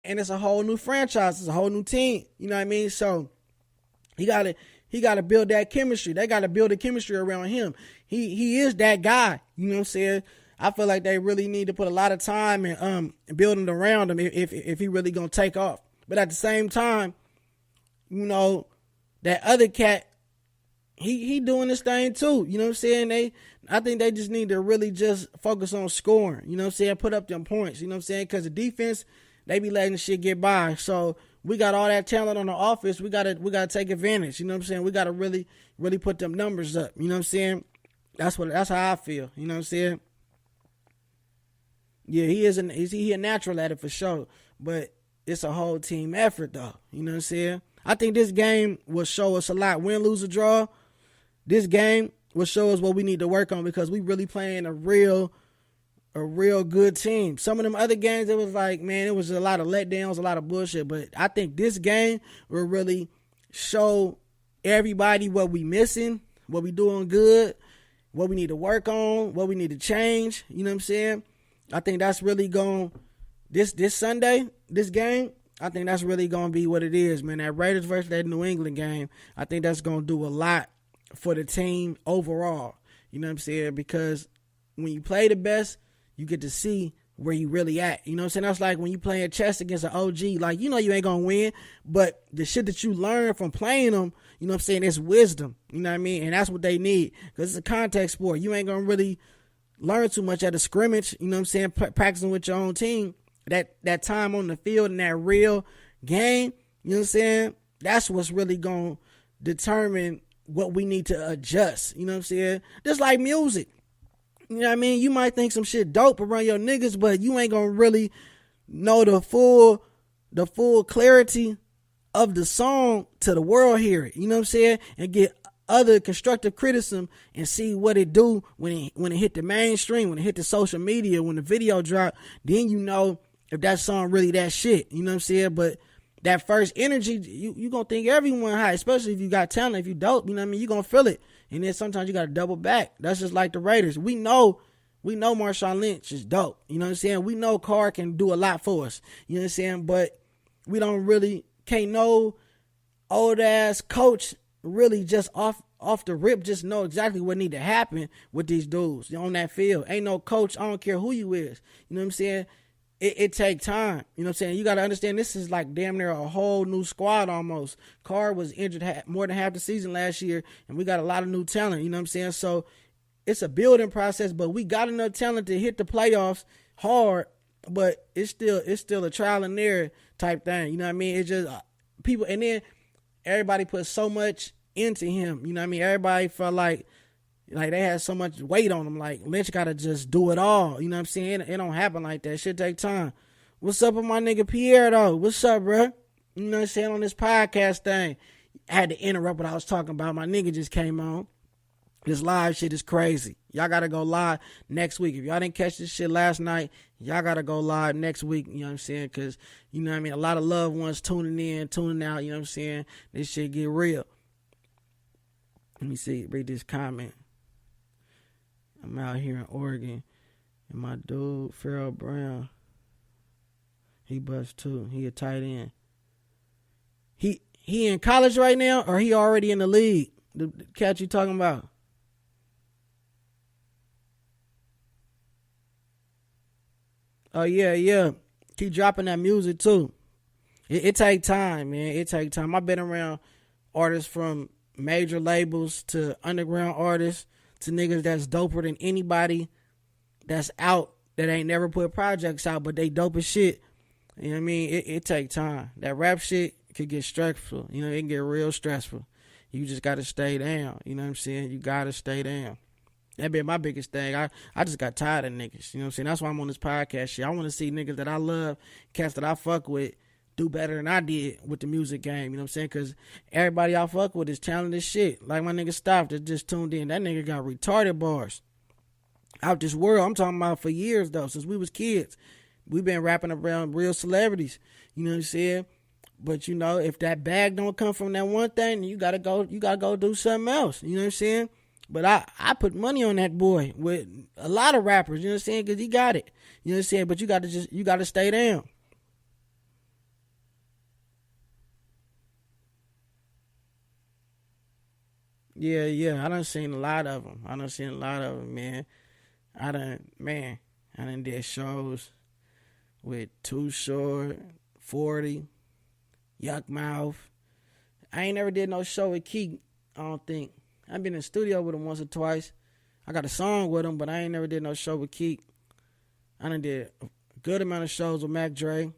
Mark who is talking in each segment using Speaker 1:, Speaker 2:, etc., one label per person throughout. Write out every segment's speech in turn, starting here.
Speaker 1: and it's a whole new franchise. It's a whole new team. You know what I mean? So he got to build that chemistry. They got to build the chemistry around him. He is that guy. You know what I'm saying? I feel like they really need to put a lot of time in building around him if he really gonna take off. But at the same time, you know, that other cat, he doing this thing too. You know what I'm saying? I think they just need to really just focus on scoring. You know what I'm saying? Put up them points. You know what I'm saying? Because the defense, they be letting the shit get by. So we got all that talent on the offense. We gotta take advantage. You know what I'm saying? We gotta really put them numbers up. You know what I'm saying? That's how I feel. You know what I'm saying? Yeah, he a natural at it for sure. But it's a whole team effort though. You know what I'm saying? I think this game will show us a lot. Win, lose, or draw. This game will show us what we need to work on because we really playing a real good team. Some of them other games, it was like, man, it was a lot of letdowns, a lot of bullshit. But I think this game will really show everybody what we missing, what we doing good, what we need to work on, what we need to change. You know what I'm saying? I think that's really going this Sunday, this game, I think that's really going to be what it is, man. That Raiders versus that New England game, I think that's going to do a lot for the team overall. You know what I'm saying? Because when you play the best, you get to see where you really at. You know what I'm saying? That's like when you playing chess against an OG. Like, you know you ain't going to win, but the shit that you learn from playing them, you know what I'm saying, it's wisdom. You know what I mean? And that's what they need because it's a contact sport. You ain't going to really learn too much at a scrimmage, you know what I'm saying, practicing with your own team. That time on the field and that real game, you know what I'm saying, that's what's really going to determine what we need to adjust, you know what I'm saying? Just like music, you know what I mean? You might think some shit dope around your niggas, but you ain't going to really know the full clarity of the song to the world hear it, you know what I'm saying, and get other constructive criticism and see what it do when it hit the mainstream, when it hit the social media, when the video drop, then you know if that song really that shit, you know what I'm saying? But that first energy, you gonna think everyone high, especially if you got talent, if you dope, you know what I mean? You gonna feel it. And then sometimes you gotta double back. That's just like the Raiders. We know Marshawn Lynch is dope, you know what I'm saying? We know Carr can do a lot for us, you know what I'm saying? But we can't know old ass coach really just off the rip just know exactly what need to happen with these dudes on that field. Ain't no coach, I don't care who you is. You know what I'm saying? It take time. You know what I'm saying? You got to understand this is like damn near a whole new squad almost. Carr was injured more than half the season last year, and we got a lot of new talent. You know what I'm saying? So it's a building process, but we got enough talent to hit the playoffs hard, but it's still a trial and error type thing. You know what I mean? It's just people, and then everybody put so much into him. You know what I mean? Everybody felt like they had so much weight on him. Like, Lynch got to just do it all. You know what I'm saying? It don't happen like that. Shit take time. What's up with my nigga Pierre, though? What's up, bro? You know what I'm saying? On this podcast thing. I had to interrupt what I was talking about. My nigga just came on. This live shit is crazy. Y'all got to go live next week. If y'all didn't catch this shit last night, y'all got to go live next week. You know what I'm saying? Because, you know what I mean? A lot of loved ones tuning in, tuning out. You know what I'm saying? This shit get real. Let me read this comment. I'm out here in Oregon, and my dude, Farrell Brown, he bust too. He a tight end. He in college right now, or he already in the league? The cat you talking about? Oh, yeah. Keep dropping that music, too. It take time, man. It take time. I've been around artists from major labels to underground artists to niggas that's doper than anybody that's out that ain't never put projects out, but they dope as shit. You know what I mean? It take time. That rap shit could get stressful. You know, it can get real stressful. You just got to stay down. You know what I'm saying? You got to stay down. That been my biggest thing. I just got tired of niggas. You know what I'm saying? That's why I'm on this podcast shit. I want to see niggas that I love, cats that I fuck with, do better than I did with the music game. You know what I'm saying? Because everybody I fuck with is talented shit. Like my nigga Stop that just tuned in. That nigga got retarded bars. Out this world. I'm talking about for years, though. Since we was kids. We been rapping around real celebrities. You know what I'm saying? But, you know, if that bag don't come from that one thing, you gotta go do something else. You know what I'm saying? But I put money on that boy with a lot of rappers, you know what I'm saying? Because he got it. You know what I'm saying? But you got to stay down. Yeah. I done seen a lot of them. Man. I done did shows with Too Short, 40, Yuck Mouth. I ain't never did no show with Keak, I don't think. I've been in the studio with him once or twice. I got a song with him, but I ain't never did no show with Keak. I done did a good amount of shows with Mac Dre.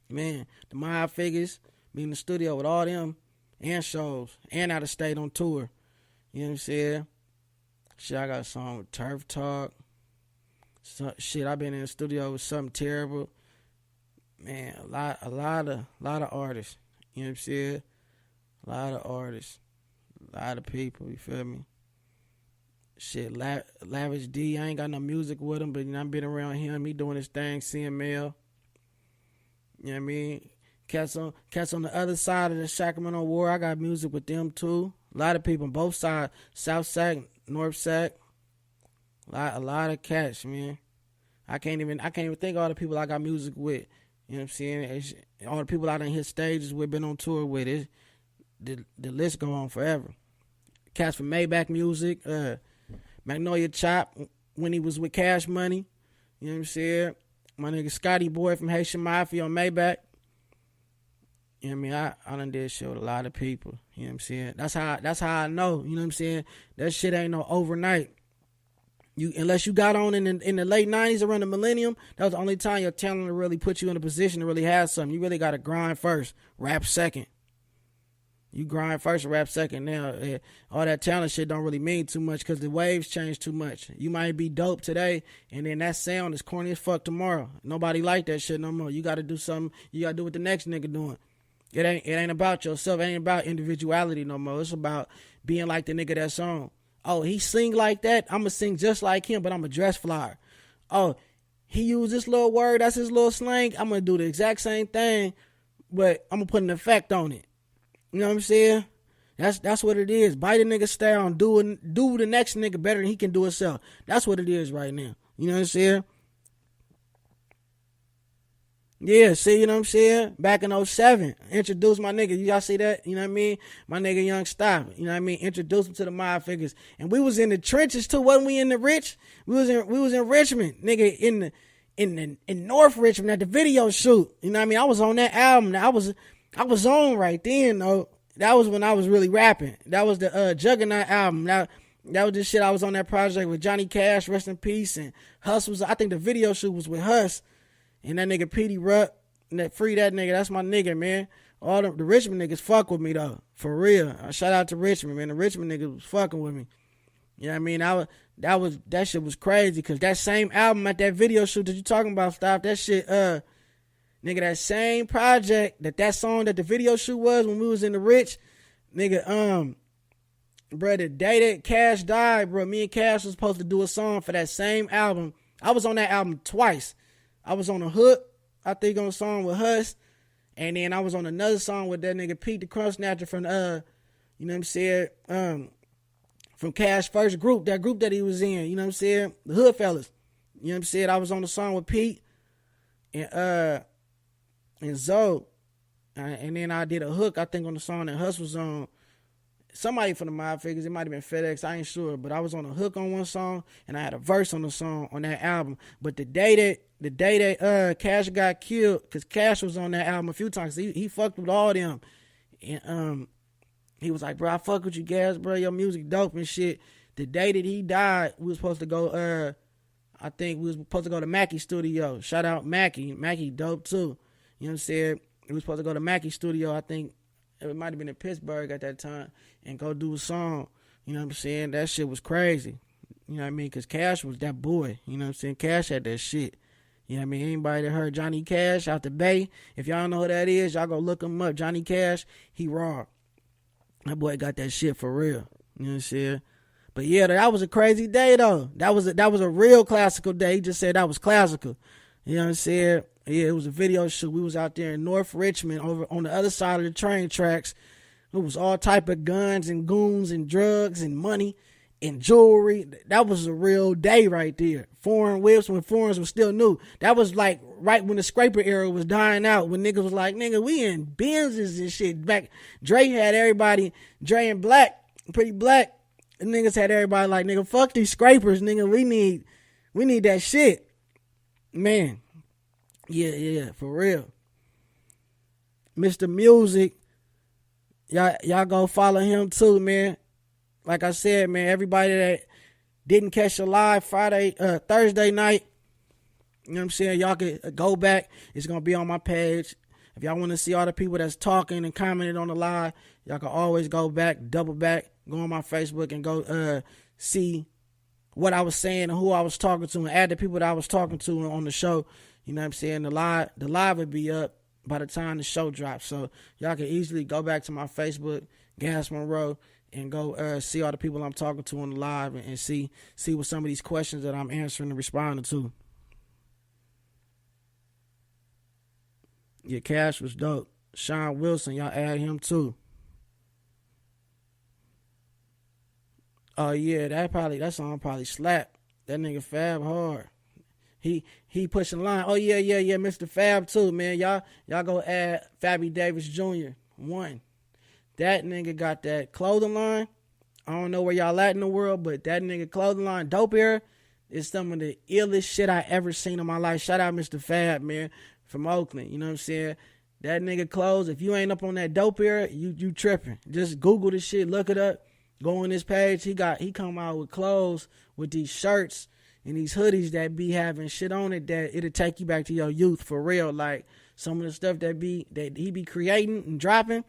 Speaker 1: Man, the Mob Figures, be in the studio with all them, and shows, and out of state on tour. You know what I'm saying? Shit, I got a song with Turf Talk. Shit, I've been in the studio with Something Terrible. Man, a lot of artists. You know what I'm saying? A lot of artists. A lot of people, you feel me? Shit, Lavish D, I ain't got no music with him, but you know, I've been around him. He doing his thing, CML. You know what I mean? Cats on the other side of the Sacramento War, I got music with them too. A lot of people on both sides, South Sac, North Sac. A lot of cats, man. I can't even think of all the people I got music with. You know what I'm saying? All the people I done hit stages with, been on tour with. The list go on forever. Cats from Maybach Music, Magnolia Chop, when he was with Cash Money. You know what I'm saying? My nigga Scotty Boy from Haitian Mafia on Maybach. You know what I mean? I done did shit with a lot of people. You know what I'm saying? That's how I know. You know what I'm saying? That shit ain't no overnight. Unless you got on in the late 90s around the millennium, that was the only time your talent really put you in a position to really have something. You really got to grind first, rap second. You grind first and rap second. Now, all that talent shit don't really mean too much because the waves change too much. You might be dope today, and then that sound is corny as fuck tomorrow. Nobody like that shit no more. You got to do something. You got to do what the next nigga doing. It ain't about yourself. It ain't about individuality no more. It's about being like the nigga that's on. Oh, he sing like that? I'm going to sing just like him, but I'm a dress flyer. Oh, he used this little word. That's his little slang. I'm going to do the exact same thing, but I'm going to put an effect on it. You know what I'm saying? That's what it is. Bite a nigga style and do the next nigga better than he can do himself. That's what it is right now. You know what I'm saying? Yeah, see, you know what I'm saying? Back in 07, introduced my nigga. Y'all see that? You know what I mean? My nigga Young Stop. You know what I mean? Introduced him to the Mob Figures. And we was in the trenches too, wasn't we in the rich? We was in Richmond, nigga, in North Richmond at the video shoot. You know what I mean? I was on that album. I was on right then, though. That was when I was really rapping. That was the Juggernaut album. That was the shit. I was on that project with Johnny Cash, rest in peace, and Huss was, I think the video shoot was with Huss. And that nigga Petey Rutt, free that nigga, that's my nigga, man. All the Richmond niggas fuck with me, though. For real. Shout out to Richmond, man. The Richmond niggas was fucking with me. You know what I mean? That shit was crazy, because that same album at that video shoot that you talking about, Stop, that shit, nigga, that same project, that song that the video shoot was when we was in the Rich, nigga, bro, the day that Cash died, bro, me and Cash was supposed to do a song for that same album. I was on that album twice. I was on a hook, I think, on a song with Huss, and then I was on another song with that nigga Pete the Crumb Snatcher from you know what I'm saying, from Cash first group, that group that he was in, you know what I'm saying, the Hood Fellas. You know what I'm saying? I was on the song with Pete and Zoe, and then I did a hook, I think, on the song that Huss was on. Somebody from the Mob Figures, it might have been FedEx, I ain't sure, but I was on a hook on one song, and I had a verse on the song on that album. But the day that Cash got killed, because Cash was on that album a few times, he fucked with all them, and he was like, bro, I fuck with you guys, bro, your music dope and shit. The day that he died, we was supposed to go, I think we was supposed to go to Mackie Studio. Shout out Mackie dope too. You know what I'm saying? We was supposed to go to Mackie Studio, I think. It might have been in Pittsburgh at that time, and go do a song. You know what I'm saying? That shit was crazy. You know what I mean? Because Cash was that boy. You know what I'm saying? Cash had that shit. You know what I mean? Anybody that heard Johnny Cash out the Bay, if y'all know who that is, y'all go look him up. Johnny Cash, he raw. That boy got that shit for real. You know what I'm saying? But yeah, that was a crazy day, though. That was a real classical day. He just said that was classical. You know what I'm saying? Yeah, it was a video shoot. We was out there in North Richmond, over on the other side of the train tracks. It was all type of guns and goons and drugs and money. and jewelry. That was a real day right there. Foreign whips when foreigns was still new. That was like right when the scraper era was dying out, when niggas was like, nigga, we in Benzes and shit. Back, Dre had everybody, Dre and Black, Pretty Black, and niggas had everybody like, nigga, fuck these scrapers, nigga, we need that shit. Man. Yeah, for real. Mr. Music, y'all go follow him too, man. Like I said, man, everybody that didn't catch the live Thursday night, you know what I'm saying? Y'all can go back. It's going to be on my page. If y'all want to see all the people that's talking and commenting on the live, y'all can always go back, double back, go on my Facebook and go see what I was saying and who I was talking to and add the people that I was talking to on the show. You know what I'm saying? The live will be up by the time the show drops. So y'all can easily go back to my Facebook, Gas Monroe, and go see all the people I'm talking to on the live and see what some of these questions that I'm answering and responding to. Yeah, Cash was dope. Sean Wilson, y'all add him too. Oh yeah, that song probably slapped. That nigga Fab hard. He pushing line. Oh yeah, Mr. Fab too, man. Y'all go add Fabby Davis Jr. 1. That nigga got that clothing line. I don't know where y'all at in the world, but that nigga clothing line, Dope Era, is some of the illest shit I ever seen in my life. Shout out Mr. Fab, man, from Oakland. You know what I'm saying? That nigga clothes, if you ain't up on that Dope Era, you tripping. Just Google this shit, look it up, go on this page. He come out with clothes, with these shirts and these hoodies that be having shit on it that it'll take you back to your youth for real. Like some of the stuff that he be creating and dropping.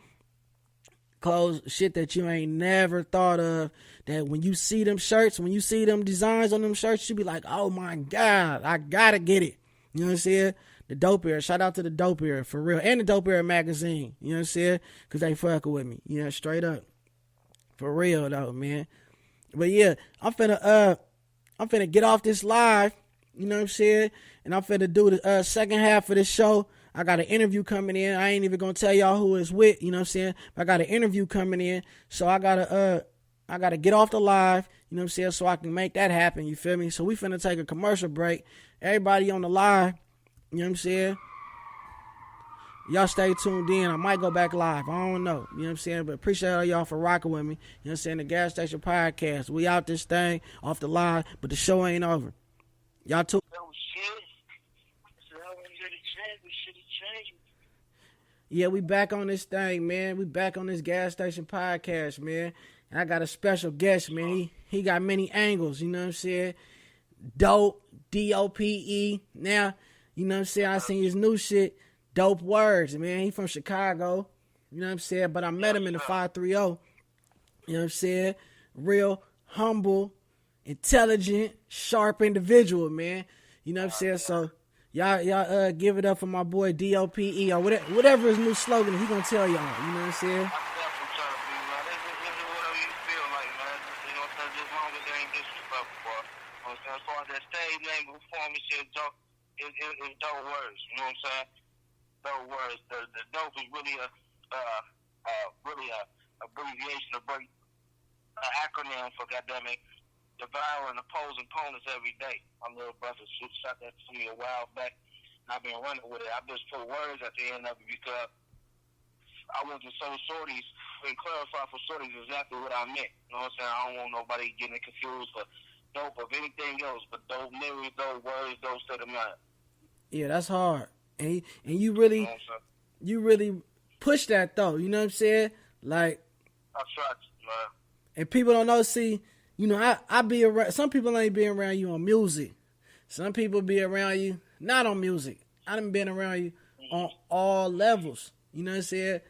Speaker 1: Clothes, shit that you ain't never thought of, that when you see them shirts, when you see them designs on them shirts, you be like, oh my God, I gotta get it. You know what I'm saying? The Dope Era, shout out to the Dope Era, for real. And the Dope Era magazine, you know what I'm saying? Because they fucking with me, you know, straight up. For real though, man. But yeah, I'm finna get off this live, you know what I'm saying? And I'm finna do the second half of this show. I got an interview coming in. I ain't even gonna tell y'all who it's with, you know what I'm saying? But I got an interview coming in. So I gotta get off the live, you know what I'm saying, so I can make that happen, you feel me? So we finna take a commercial break. Everybody on the live, you know what I'm saying? Y'all stay tuned in. I might go back live. I don't know. You know what I'm saying? But appreciate all y'all for rocking with me. You know what I'm saying? The Gaszstation podcast. We out this thing off the live, but the show ain't over. Y'all too. Yeah, we back on this thing, man. We back on this Gaszstation podcast, man. And I got a special guest, man. He got many angles, you know what I'm saying? Dope, D.O.P.E. Now, you know what I'm saying? I seen his new shit, D.O.P.E Wurdz, man. He from Chicago, you know what I'm saying? But I met him in the 530, you know what I'm saying? Real, humble, intelligent, sharp individual, man. You know what I'm saying? So y'all give it up for my boy D.O.P.E or whatever his new slogan is. He gonna tell y'all, you know what I'm saying?
Speaker 2: As far as that stage name performance is D.O.P.E Wurdz, you know what I'm saying? D.O.P.E Wurdz. The dope is really a abbreviation, a break, acronym for goddammit, devouring opposing opponents every day. My little brother shot that to me a while back, and I've been running with it. I just put words at the end of it because I want to show shorties and clarify for shorties exactly what I meant. You know what I'm saying? I don't want nobody getting confused for dope of anything else, but dope lyrics, dope words, dope state of mind.
Speaker 1: Yeah, that's hard. And you really, you really push that though. You know what I'm saying? Like,
Speaker 2: I tried to, man.
Speaker 1: And people don't know. See, you know, I be around. Some people ain't been around you on music. Some people be around you not on music. I done been around you on all levels. You know what I'm saying?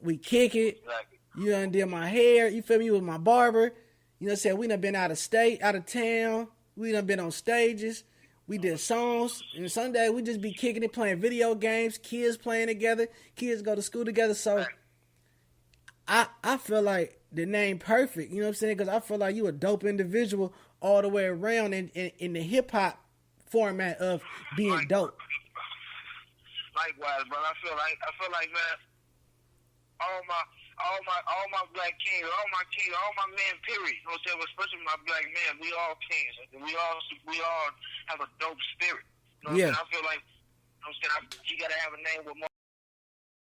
Speaker 1: We kick it.
Speaker 2: Exactly.
Speaker 1: You done did my hair. You feel me? You was my barber. You know what I'm saying? We done been out of state, out of town. We done been on stages. We did songs. And Sunday, we just be kicking it, playing video games. Kids playing together. Kids go to school together. So I feel like the name perfect. You know what I'm saying? Because I feel like you a dope individual all the way around in the hip-hop format of being dope.
Speaker 2: Likewise, bro. I feel like, man, all my black kings, all my men, period. You know what I'm saying? Especially my black men, we all kings. We all have a dope spirit. You know what I'm saying? I feel like, you know what I'm saying, you gotta have a name with more